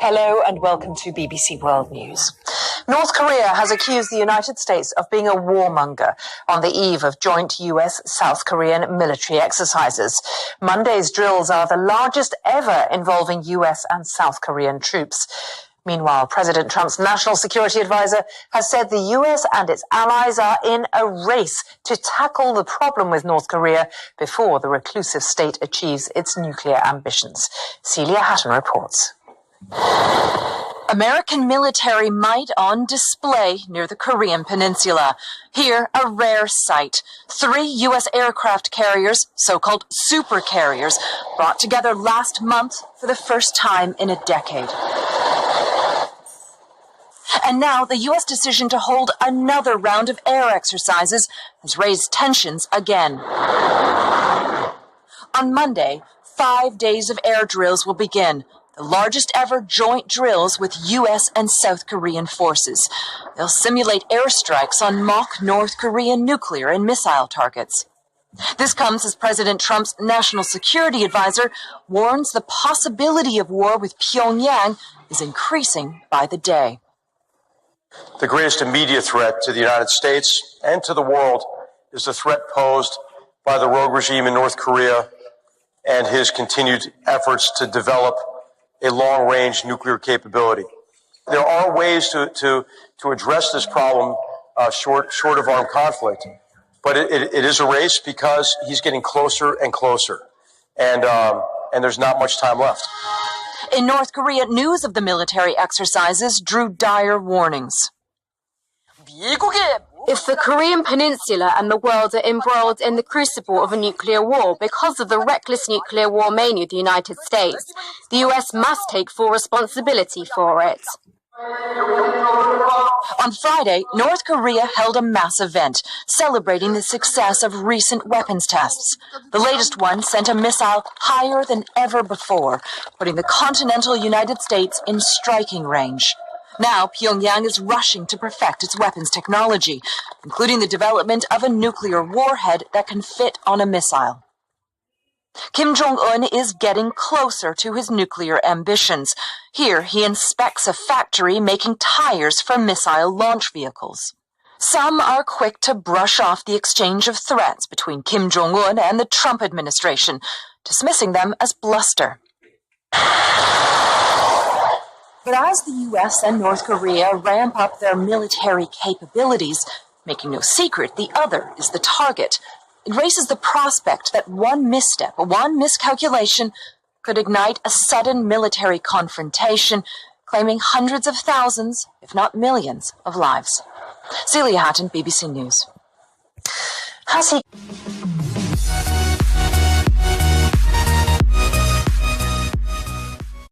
Hello and welcome to BBC World News. North Korea has accused the United States of being a warmonger on the eve of joint US-South Korean military exercises. Monday's drills are the largest ever involving US and South Korean troops. Meanwhile, President Trump's national security advisor has said the US and its allies are in a race to tackle the problem with North Korea before the reclusive state achieves its nuclear ambitions. Celia Hatton reports. American military might on display near the Korean peninsula. Here, a rare sight. 3 U.S. aircraft carriers, so-called super carriers, brought together last month for the first time in a decade. And now the U.S. decision to hold another round of air exercises has raised tensions again. On Monday, 5 days of air drills will begin, the largest ever joint drills with U.S. and South Korean forces. They'll simulate airstrikes on mock North Korean nuclear and missile targets. This comes as President Trump's national security advisor warns the possibility of war with Pyongyang is increasing by the day. The greatest immediate threat to the United States and to the world is the threat posed by the rogue regime in North Korea and his continued efforts to develop a long-range nuclear capability. There are ways to address this problem short of armed conflict, but it is a race because he's getting closer and closer, and there's not much time left. In North Korea, news of the military exercises drew dire warnings. If the Korean peninsula and the world are embroiled in the crucible of a nuclear war because of the reckless nuclear war mania of the United States, the US must take full responsibility for it. On Friday, North Korea held a mass event celebrating the success of recent weapons tests. The latest one sent a missile higher than ever before, putting the continental United States in striking range. Now, Pyongyang is rushing to perfect its weapons technology, including the development of a nuclear warhead that can fit on a missile. Kim Jong-un is getting closer to his nuclear ambitions. Here, he inspects a factory making tires for missile launch vehicles. Some are quick to brush off the exchange of threats between Kim Jong-un and the Trump administration, dismissing them as bluster. But as the U.S. and North Korea ramp up their military capabilities, making no secret the other is the target, it raises the prospect that one misstep, one miscalculation, could ignite a sudden military confrontation, claiming hundreds of thousands, if not millions, of lives. Celia Hatton, BBC News. Has he...